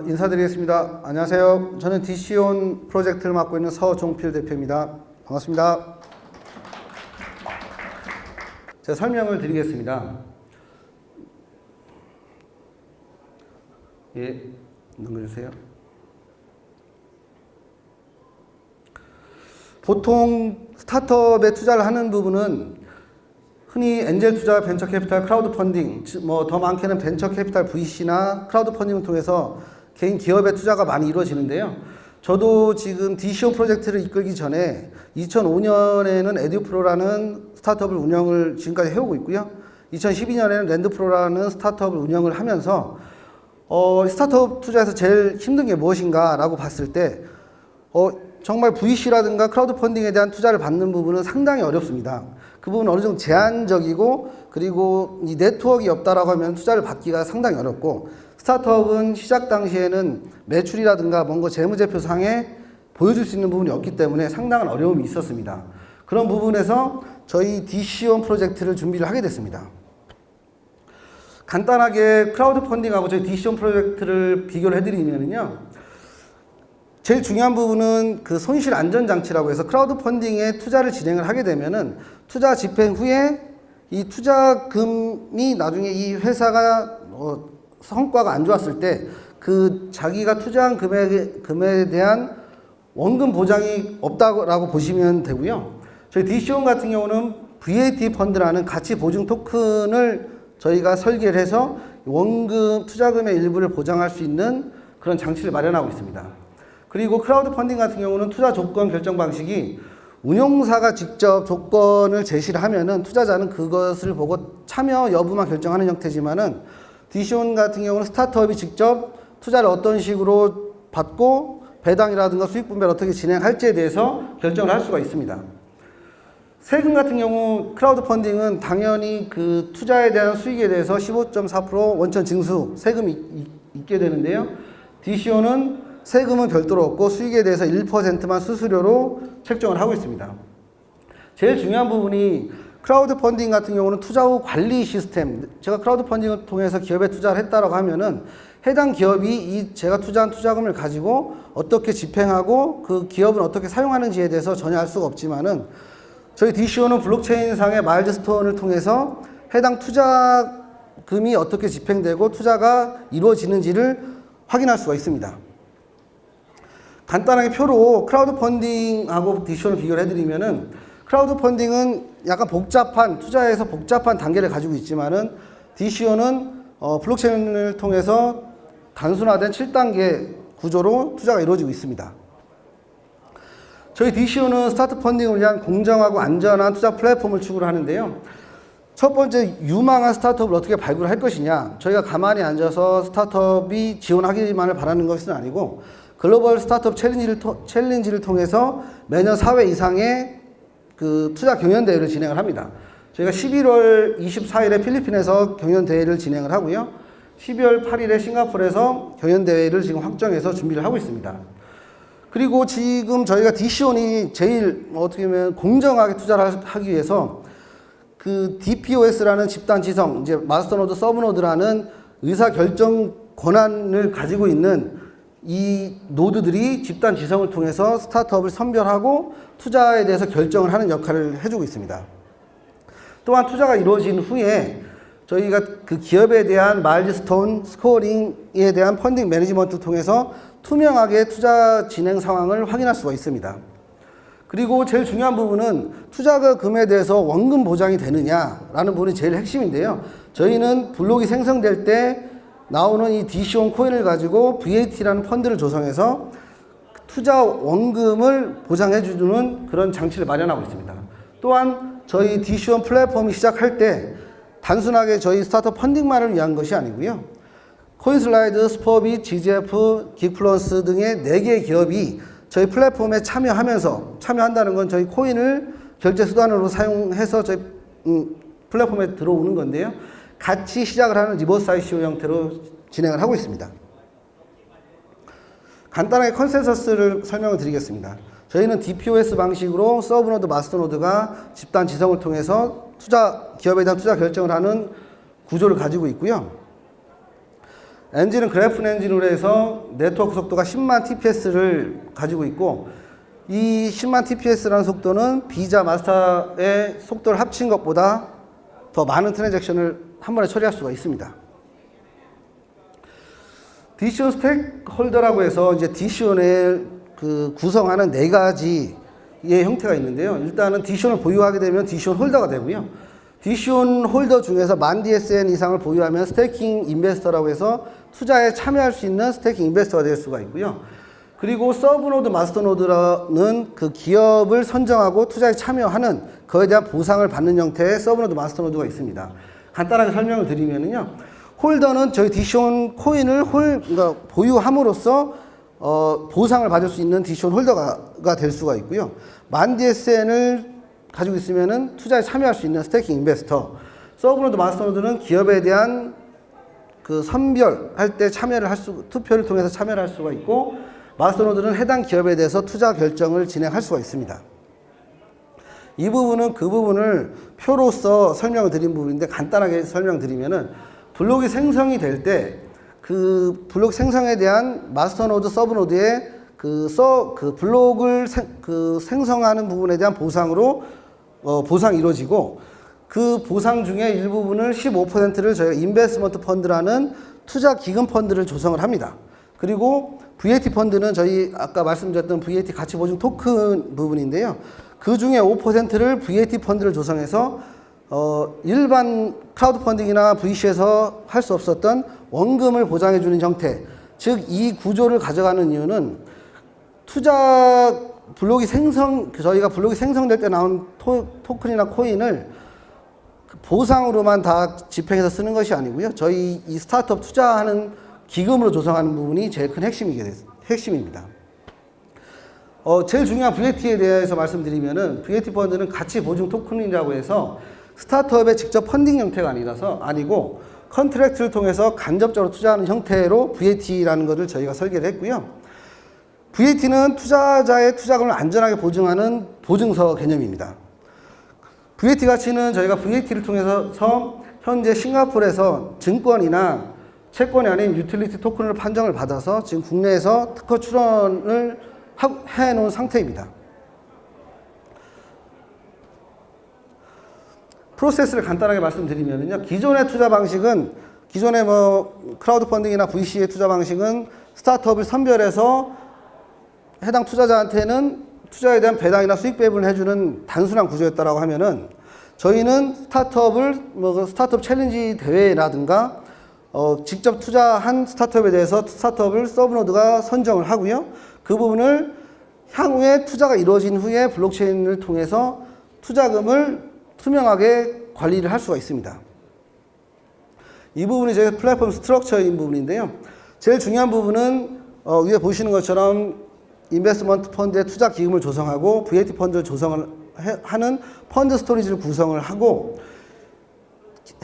인사드리겠습니다. 안녕하세요. 저는 DC온 프로젝트를 맡고 있는 서종필 대표입니다. 반갑습니다. 제가 설명을 드리겠습니다. 예, 넘겨주세요. 보통 스타트업에 투자를 하는 부분은 흔히 엔젤 투자, 벤처 캐피탈, 크라우드 펀딩, 더 많게는 벤처 캐피탈 VC나 크라우드 펀딩을 통해서 개인 기업의 투자가 많이 이루어지는데요. 저도 지금 DC온 프로젝트를 이끌기 전에 2005년에는 에듀프로라는 스타트업을 운영을 지금까지 해오고 있고요. 2012년에는 랜드프로라는 스타트업을 운영을 하면서 스타트업 투자에서 제일 힘든 게 무엇인가라고 봤을 때 정말 VC라든가 크라우드 펀딩에 대한 투자를 받는 부분은 상당히 어렵습니다. 그 부분은 어느 정도 제한적이고, 그리고 이 네트워크가 없다라고 하면 투자를 받기가 상당히 어렵고, 스타트업은 시작 당시에는 매출이라든가 뭔가 재무제표상에 보여줄 수 있는 부분이 없기 때문에 상당한 어려움이 있었습니다. 그런 부분에서 저희 DC온 프로젝트를 준비를 하게 됐습니다. 간단하게 크라우드 펀딩하고 저희 DC온 프로젝트를 비교를 해드리면요. 제일 중요한 부분은 그 손실 안전 장치라고 해서 크라우드 펀딩에 투자를 진행을 하게 되면은 투자 집행 후에 이 투자금이 나중에 이 회사가 성과가 안 좋았을 때 그 자기가 투자한 금액에 대한 원금 보장이 없다고 보시면 되고요. 저희 DC온 같은 경우는 VAT 펀드라는 가치 보증 토큰을 저희가 설계를 해서 원금 투자금의 일부를 보장할 수 있는 그런 장치를 마련하고 있습니다. 그리고 크라우드 펀딩 같은 경우는 투자 조건 결정 방식이 운용사가 직접 조건을 제시를 하면은 투자자는 그것을 보고 참여 여부만 결정하는 형태지만은 DC온 같은 경우는 스타트업이 직접 투자를 어떤 식으로 받고 배당이라든가 수익 분배를 어떻게 진행할지에 대해서 결정을 할 수가 있습니다. 세금 같은 경우 크라우드 펀딩은 당연히 그 투자에 대한 수익에 대해서 15.4% 원천 징수 세금이 있게 되는데요. DC온은 세금은 별도로 없고 수익에 대해서 1%만 수수료로 책정을 하고 있습니다. 제일 중요한 부분이 크라우드 펀딩 같은 경우는 투자 후 관리 시스템, 제가 크라우드 펀딩을 통해서 기업에 투자를 했다라고 하면은 해당 기업이 이 제가 투자한 투자금을 가지고 어떻게 집행하고 그 기업은 어떻게 사용하는지에 대해서 전혀 알 수가 없지만은 저희 DC온은 블록체인상의 마일스톤을 통해서 해당 투자금이 어떻게 집행되고 투자가 이루어지는지를 확인할 수가 있습니다. 간단하게 표로 크라우드 펀딩하고 DC온을 비교를 해드리면은 크라우드 펀딩은 약간 복잡한, 투자에서 복잡한 단계를 가지고 있지만은 DC온은 블록체인을 통해서 단순화된 7단계 구조로 투자가 이루어지고 있습니다. 저희 DC온은 스타트 펀딩을 위한 공정하고 안전한 투자 플랫폼을 추구를 하는데요. 첫 번째, 유망한 스타트업을 어떻게 발굴할 것이냐. 저희가 가만히 앉아서 스타트업이 지원하기만을 바라는 것은 아니고 글로벌 스타트업 챌린지를 통해서 매년 4회 이상의 그 투자 경연대회를 진행을 합니다. 저희가 11월 24일에 필리핀에서 경연대회를 진행을 하고요. 12월 8일에 싱가포르에서 경연대회를 지금 확정해서 준비를 하고 있습니다. 그리고 지금 저희가 DC온이 제일 어떻게 보면 공정하게 투자를 하기 위해서 그 DPoS라는 집단 지성, 이제 마스터노드, 서브노드라는 의사결정 권한을 가지고 있는 이 노드들이 집단 지성을 통해서 스타트업을 선별하고 투자에 대해서 결정을 하는 역할을 해주고 있습니다. 또한 투자가 이루어진 후에 저희가 그 기업에 대한 마일스톤 스코어링에 대한 펀딩 매니지먼트를 통해서 투명하게 투자 진행 상황을 확인할 수가 있습니다. 그리고 제일 중요한 부분은 투자금에 대해서 원금 보장이 되느냐라는 부분이 제일 핵심인데요. 저희는 블록이 생성될 때 나오는 이 DC온 코인을 가지고 VAT라는 펀드를 조성해서 투자 원금을 보장해주는 그런 장치를 마련하고 있습니다. 또한 저희 DC온 플랫폼이 시작할 때 단순하게 저희 스타트업 펀딩만을 위한 것이 아니고요. 코인슬라이드, 스포빗, GGF, 긱플러스 등의 4개의 기업이 저희 플랫폼에 참여한다는 건 저희 코인을 결제 수단으로 사용해서 저희 플랫폼에 들어오는 건데요. 같이 시작을 하는 리버스 ICO 형태로 진행을 하고 있습니다. 간단하게 컨센서스를 설명을 드리겠습니다. 저희는 DPoS 방식으로 서브노드, 마스터노드가 집단 지성을 통해서 기업에 대한 투자 결정을 하는 구조를 가지고 있고요. 엔진은 그래픈 엔진으로 해서 네트워크 속도가 10만 TPS를 가지고 있고, 이 10만 TPS라는 속도는 비자 마스터의 속도를 합친 것보다 더 많은 트랜잭션을 한 번에 처리할 수가 있습니다. 디시온 스테이크홀더라고 해서 이제 디시온을 구성하는 4가지의 형태가 있는데요. 일단은 디시온을 보유하게 되면 디시온 홀더가 되고요. 디시온 홀더 중에서 10,000DSN 이상을 보유하면 스테이킹 인베스터라고 해서 투자에 참여할 수 있는 스테이킹 인베스터가 될 수가 있고요. 그리고 서브노드, 마스터노드라는 그 기업을 선정하고 투자에 참여하는 그에 대한 보상을 받는 형태의 서브노드, 마스터노드가 있습니다. 간단하게 설명을 드리면요. 홀더는 저희 디시온 코인을 그러니까 보유함으로써 보상을 받을 수 있는 디시온 홀더가 될 수가 있고요. 10,000DSN을 가지고 있으면은 투자에 참여할 수 있는 스테이킹 인베스터. 서브노드, 마스터노드는 기업에 대한 그 선별할 때 투표를 통해서 참여를 할 수가 있고, 마스터노드는 해당 기업에 대해서 투자 결정을 진행할 수가 있습니다. 이 부분은 그 부분을 표로서 설명을 드린 부분인데, 간단하게 설명드리면은 블록이 생성이 될 때 그 블록 생성에 대한 마스터노드, 서브노드의 그 블록을 생성하는 부분에 대한 보상으로 보상이 이루어지고, 그 보상 중에 일부분을 15%를 저희가 인베스트먼트 펀드라는 투자 기금 펀드를 조성을 합니다. 그리고 VAT 펀드는 저희 아까 말씀드렸던 VAT 가치 보증 토큰 부분인데요. 그 중에 5%를 VAT 펀드를 조성해서 일반 크라우드 펀딩이나 VC에서 할 수 없었던 원금을 보장해 주는 형태, 즉 이 구조를 가져가는 이유는 저희가 블록이 생성될 때 나온 토큰이나 코인을 보상으로만 다 집행해서 쓰는 것이 아니고요. 저희 이 스타트업 투자하는 기금으로 조성하는 부분이 제일 큰 핵심입니다. 제일 중요한 VAT에 대해서 말씀드리면은, VAT 펀드는 가치 보증 토큰이라고 해서 스타트업의 직접 펀딩 형태가 아니고 컨트랙트를 통해서 간접적으로 투자하는 형태로 VAT라는 것을 저희가 설계를 했고요. VAT는 투자자의 투자금을 안전하게 보증하는 보증서 개념입니다. VAT 가치는 저희가 VAT를 통해서 현재 싱가포르에서 증권이나 채권이 아닌 유틸리티 토큰을 판정을 받아서 지금 국내에서 특허 출원을 해놓은 상태입니다. 프로세스를 간단하게 말씀드리면요. 기존의 투자 방식은, 기존의 크라우드 펀딩이나 VC의 투자 방식은 스타트업을 선별해서 해당 투자자한테는 투자에 대한 배당이나 수익 배분을 해주는 단순한 구조였다라고 하면은, 저희는 스타트업 챌린지 대회라든가 직접 투자한 스타트업에 대해서 스타트업을 서브노드가 선정을 하고요. 그 부분을 향후에 투자가 이루어진 후에 블록체인을 통해서 투자금을 투명하게 관리를 할 수가 있습니다. 이 부분이 저희 플랫폼 스트럭처인 부분인데요. 제일 중요한 부분은 위에 보시는 것처럼 인베스트먼트 펀드의 투자 기금을 조성하고 VAT 펀드를 조성을 하는 펀드 스토리지를 구성을 하고,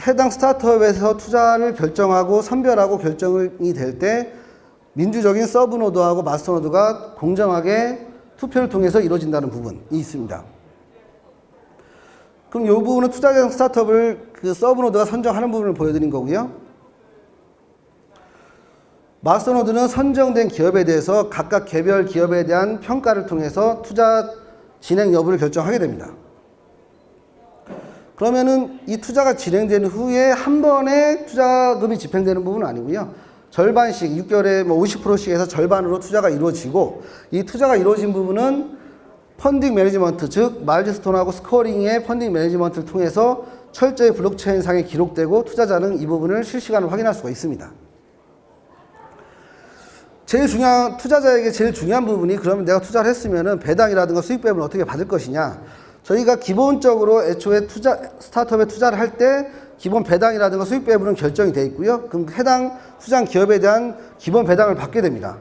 해당 스타트업에서 투자를 결정하고 선별하고 결정이 될 때 민주적인 서브노드하고 마스터노드가 공정하게 투표를 통해서 이루어진다는 부분이 있습니다. 그럼 이 부분은 투자형 스타트업을 서브노드가 선정하는 부분을 보여드린 거고요. 마스터노드는 선정된 기업에 대해서 각각 개별 기업에 대한 평가를 통해서 투자 진행 여부를 결정하게 됩니다. 그러면은 이 투자가 진행된 후에 한 번에 투자금이 집행되는 부분은 아니고요. 절반씩 6개월에 50%씩 해서 절반으로 투자가 이루어지고, 이 투자가 이루어진 부분은 펀딩 매니지먼트, 즉 마일스톤하고 스코어링의 펀딩 매니지먼트를 통해서 철저히 블록체인상에 기록되고, 투자자는 이 부분을 실시간으로 확인할 수가 있습니다. 투자자에게 제일 중요한 부분이, 그러면 내가 투자를 했으면은 배당이라든가 수익 배분을 어떻게 받을 것이냐. 저희가 기본적으로 애초에 스타트업에 투자를 할 때 기본 배당이라든가 수익 배분은 결정이 되어 있고요. 그럼 해당 투자한 기업에 대한 기본 배당을 받게 됩니다.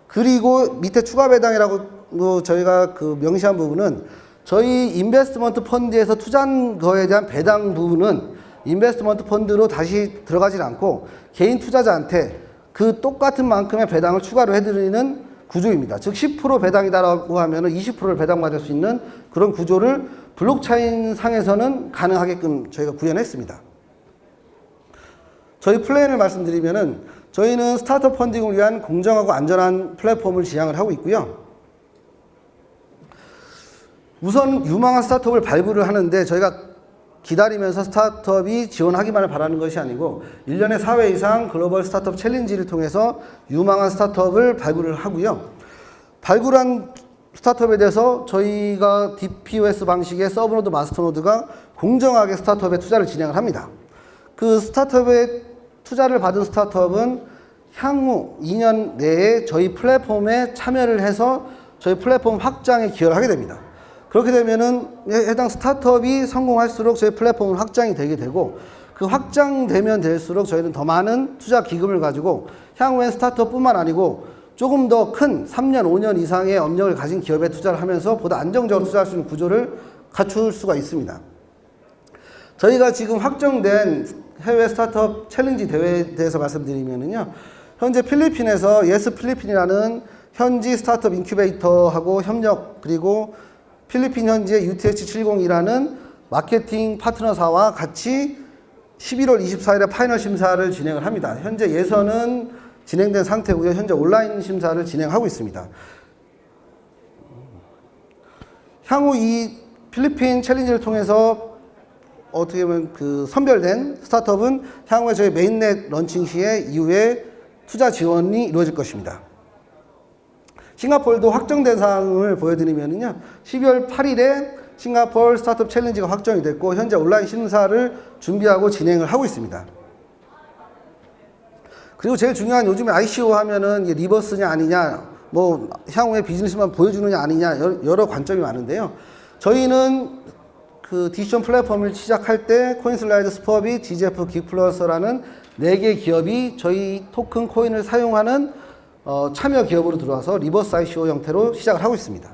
그리고 밑에 추가 배당이라고 저희가 명시한 부분은, 저희 인베스트먼트 펀드에서 투자한 거에 대한 배당 부분은 인베스트먼트 펀드로 다시 들어가질 않고 개인 투자자한테 그 똑같은 만큼의 배당을 추가로 해드리는 구조입니다. 즉 10% 배당이다라고 하면은 20%를 배당받을 수 있는 그런 구조를 블록체인 상에서는 가능하게끔 저희가 구현했습니다. 저희 플랜을 말씀드리면은, 저희는 스타트업 펀딩을 위한 공정하고 안전한 플랫폼을 지향을 하고 있고요. 우선 유망한 스타트업을 발굴을 하는데 저희가 기다리면서 스타트업이 지원하기만을 바라는 것이 아니고 1년에 4회 이상 글로벌 스타트업 챌린지를 통해서 유망한 스타트업을 발굴을 하고요. 발굴한 스타트업에 대해서 저희가 DPoS 방식의 서브노드, 마스터노드가 공정하게 스타트업에 투자를 진행을 합니다. 그 스타트업에 투자를 받은 스타트업은 향후 2년 내에 저희 플랫폼에 참여를 해서 저희 플랫폼 확장에 기여를 하게 됩니다. 그렇게 되면은 해당 스타트업이 성공할수록 저희 플랫폼은 확장이 되게 되고 그 확장되면 될수록 저희는 더 많은 투자 기금을 가지고 향후엔 스타트업뿐만 아니고 조금 더 큰 3년, 5년 이상의 업력을 가진 기업에 투자를 하면서 보다 안정적으로 투자할 수 있는 구조를 갖출 수가 있습니다. 저희가 지금 확정된 해외 스타트업 챌린지 대회에 대해서 말씀드리면요. 현재 필리핀에서 예스 필리핀이라는 현지 스타트업 인큐베이터하고 협력, 그리고 필리핀 현지의 UTH70이라는 마케팅 파트너사와 같이 11월 24일에 파이널 심사를 진행을 합니다. 현재 예선은 진행된 상태고요. 현재 온라인 심사를 진행하고 있습니다. 향후 이 필리핀 챌린지를 통해서 어떻게 보면 그 선별된 스타트업은 향후에 저희 메인넷 런칭 시에 이후에 투자 지원이 이루어질 것입니다. 싱가포르도 확정된 사항을 보여드리면요. 12월 8일에 싱가포르 스타트업 챌린지가 확정이 됐고 현재 온라인 심사를 준비하고 진행을 하고 있습니다. 그리고 제일 중요한 요즘에 ICO 하면은 리버스냐 아니냐, 뭐 향후에 비즈니스만 보여주느냐 아니냐 여러 관점이 많은데요. 저희는 그 디시전 플랫폼을 시작할 때 코인슬라이드, 스퍼빗, GGF, 긱플러스라는 4개 기업이 저희 토큰 코인을 사용하는 참여 기업으로 들어와서 리버스 ICO 형태로 시작을 하고 있습니다.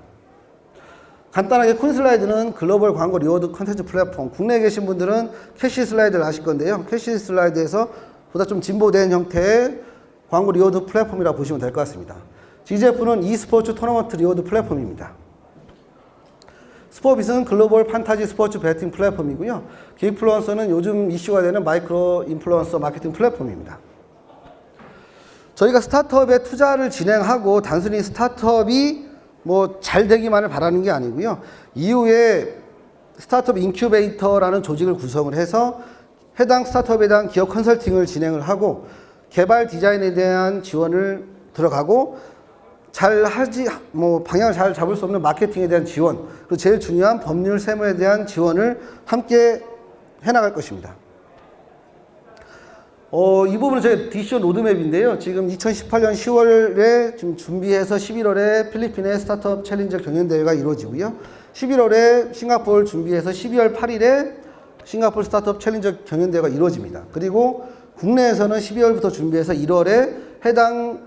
간단하게 코인슬라이드는 글로벌 광고 리워드 컨텐츠 플랫폼, 국내에 계신 분들은 캐시슬라이드를 아실 건데요. 캐시슬라이드에서 보다 좀 진보된 형태의 광고 리워드 플랫폼이라고 보시면 될 것 같습니다. GGF는 e스포츠 토너먼트 리워드 플랫폼입니다. 스포빗은 글로벌 판타지 스포츠 베팅 플랫폼이고요. 긱플루언서는 요즘 이슈가 되는 마이크로 인플루언서 마케팅 플랫폼입니다. 저희가 스타트업에 투자를 진행하고 단순히 스타트업이 뭐 잘 되기만을 바라는 게 아니고요. 이후에 스타트업 인큐베이터라는 조직을 구성을 해서 해당 스타트업에 대한 기업 컨설팅을 진행을 하고 개발 디자인에 대한 지원을 들어가고 방향을 잘 잡을 수 없는 마케팅에 대한 지원, 그리고 제일 중요한 법률 세무에 대한 지원을 함께 해나갈 것입니다. 이 부분은 저희 디시전 로드맵인데요. 지금 2018년 10월에 지금 준비해서 11월에 필리핀의 스타트업 챌린저 경연대회가 이루어지고요. 11월에 싱가포르 준비해서 12월 8일에 싱가포르 스타트업 챌린저 경연대회가 이루어집니다. 그리고 국내에서는 12월부터 준비해서 1월에 해당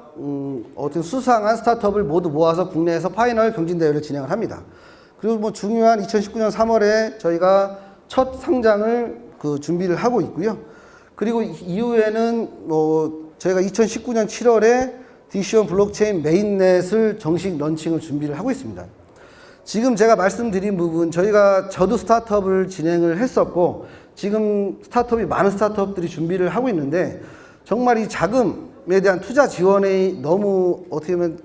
어떤 수상한 스타트업을 모두 모아서 국내에서 파이널 경진대회를 진행을 합니다. 그리고 뭐 중요한 2019년 3월에 저희가 첫 상장을 준비를 하고 있고요. 그리고 이후에는 저희가 2019년 7월에 디시온 블록체인 메인넷을 정식 런칭을 준비를 하고 있습니다. 지금 제가 말씀드린 부분, 저도 스타트업을 진행을 했었고 지금 많은 스타트업들이 준비를 하고 있는데 정말 이 자금에 대한 투자 지원에 너무 어떻게 보면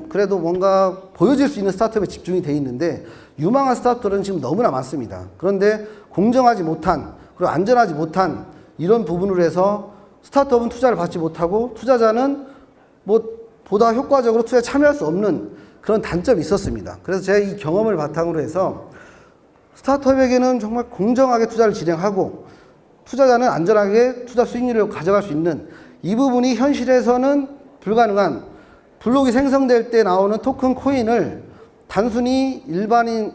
그래도 뭔가 보여질 수 있는 스타트업에 집중이 돼 있는데 유망한 스타트업들은 지금 너무나 많습니다. 그런데 공정하지 못한 그리고 안전하지 못한 이런 부분으로 해서 스타트업은 투자를 받지 못하고 투자자는 보다 효과적으로 투자에 참여할 수 없는 그런 단점이 있었습니다. 그래서 제가 이 경험을 바탕으로 해서 스타트업에게는 정말 공정하게 투자를 진행하고 투자자는 안전하게 투자 수익률을 가져갈 수 있는 이 부분이 현실에서는 불가능한 블록이 생성될 때 나오는 토큰 코인을 단순히 일반인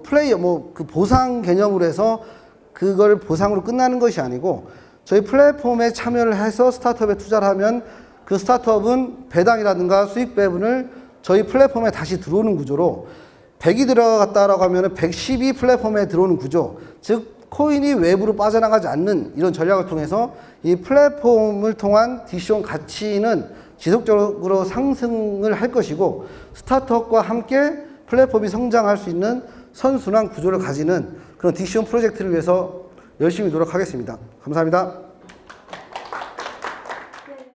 플레이어 그 보상 개념으로 해서 그걸 보상으로 끝나는 것이 아니고 저희 플랫폼에 참여를 해서 스타트업에 투자를 하면 그 스타트업은 배당이라든가 수익 배분을 저희 플랫폼에 다시 들어오는 구조로 100이 들어갔다라고 하면 110이 플랫폼에 들어오는 구조, 즉 코인이 외부로 빠져나가지 않는 이런 전략을 통해서 이 플랫폼을 통한 디시온 가치는 지속적으로 상승을 할 것이고 스타트업과 함께 플랫폼이 성장할 수 있는 선순환 구조를 가지는 그런 디시온 프로젝트를 위해서 열심히 노력하겠습니다. 감사합니다.